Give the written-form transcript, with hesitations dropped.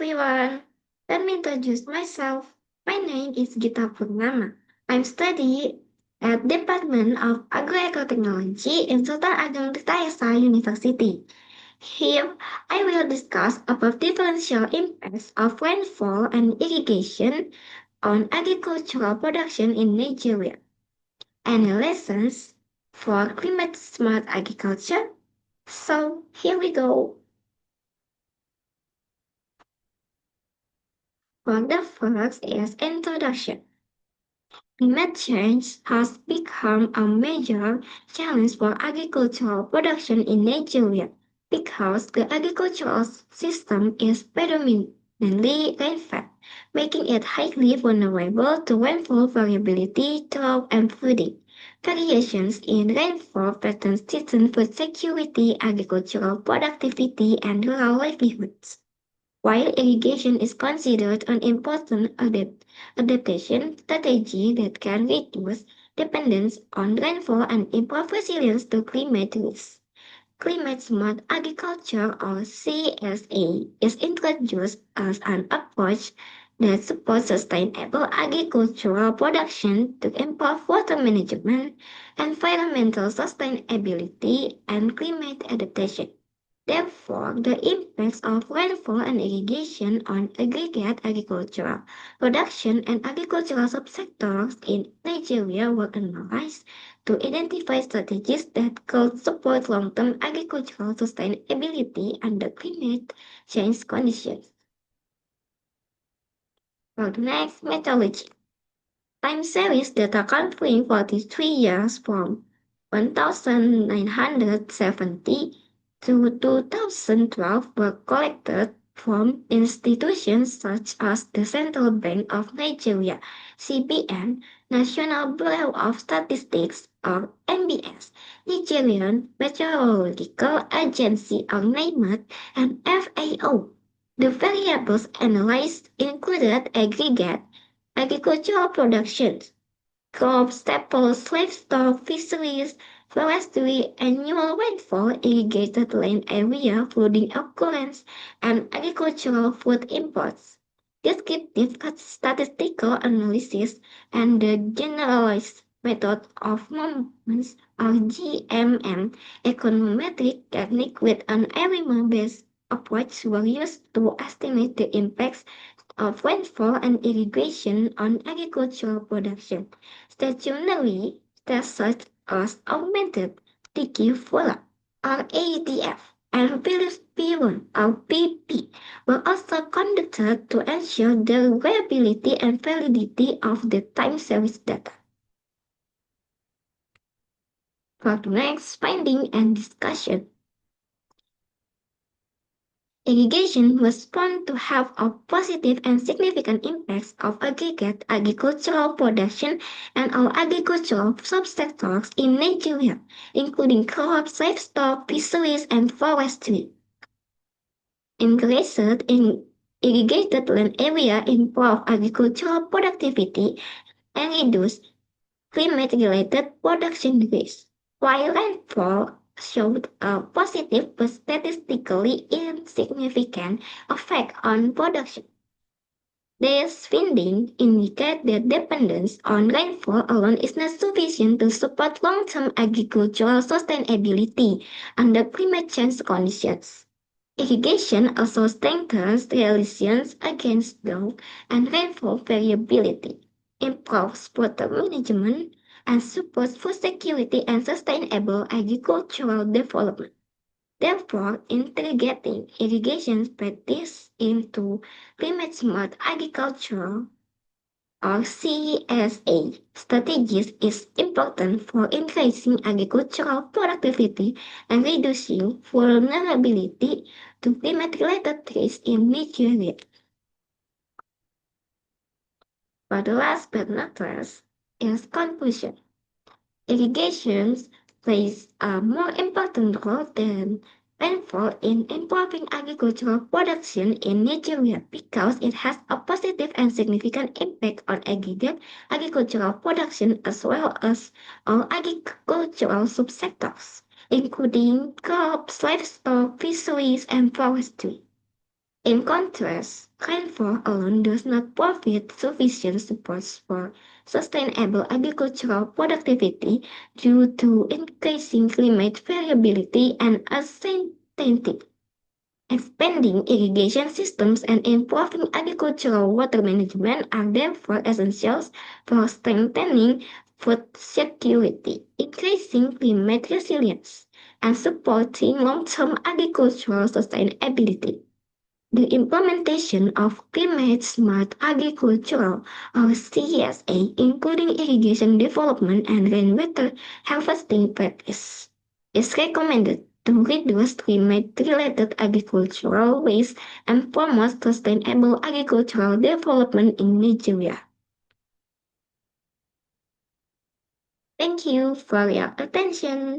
everyone. Let me introduce myself. My name is Gitta. I'm studying at Department of Agroecotechnology in Sultan Ageng Tirta University. Here, I will discuss about differential impacts of rainfall and irrigation on agricultural production in Nigeria and lessons for climate-smart agriculture. So, here we go. For the first is introduction. Climate change has become a major challenge for agricultural production in Nigeria because the agricultural system is predominantly rainfed, making it highly vulnerable to rainfall variability, drought, and flooding. Variations in rainfall patterns threaten food security, agricultural productivity, and rural livelihoods. While irrigation is considered an important adaptation strategy that can reduce dependence on rainfall and improve resilience to climate risks, Climate Smart Agriculture or CSA is introduced as an approach that supports sustainable agricultural production to improve water management, environmental sustainability, and climate adaptation. Therefore, the impacts of rainfall and irrigation on aggregate agricultural production and agricultural subsectors in Nigeria were analyzed to identify strategies that could support long-term agricultural sustainability under climate change conditions. For the next, methodology. Time series data covering 43 years from 1970 to 2012 were collected from institutions such as the Central Bank of Nigeria, CBN, National Bureau of Statistics or NBS, Nigerian Meteorological Agency or NIMET, and FAO. The variables analyzed included aggregate agricultural productions, crops, staples, livestock, fisheries, forestry, annual rainfall, irrigated land area, flooding occurrence, and agricultural food imports. Descriptive statistical analysis and the generalized method of movements or GMM econometric technique with an element-based approach were used to estimate the impacts of rainfall and irrigation on agricultural production. Stationary tests such as augmented tiki follow or ADF and Philips Piron or PP were also conducted to ensure the reliability and validity of the time series data. For the next finding and discussion. Irrigation was found to have a positive and significant impacts of aggregate agricultural production and all agricultural subsectors in Nigeria, including crops, livestock, fisheries, and forestry. Increased in irrigated land area improved agricultural productivity and reduced climate-related production risks, while rainfall showed a positive but statistically insignificant effect on production. These findings indicate that dependence on rainfall alone is not sufficient to support long-term agricultural sustainability under climate change conditions. Irrigation also strengthens resilience against drought and rainfall variability, improves water management, and supports food security and sustainable agricultural development. Therefore, integrating irrigation practice into climate-smart agriculture or CSA strategies is important for increasing agricultural productivity and reducing vulnerability to climate-related risks in Nigeria. But last but not least is conclusion. Irrigation plays a more important role than rainfall in improving agricultural production in Nigeria because it has a positive and significant impact on aggregate agricultural production as well as all agricultural subsectors, including crops, livestock, fisheries, and forestry. In contrast, rainfall alone does not provide sufficient support for sustainable agricultural productivity due to increasing climate variability and uncertainty. Expanding irrigation systems and improving agricultural water management are therefore essentials for strengthening food security, increasing climate resilience, and supporting long-term agricultural sustainability. The implementation of climate smart agricultural or CSA, including irrigation development and rainwater harvesting practice, is recommended to reduce climate related agricultural waste and promote sustainable agricultural development in Nigeria. Thank you for your attention.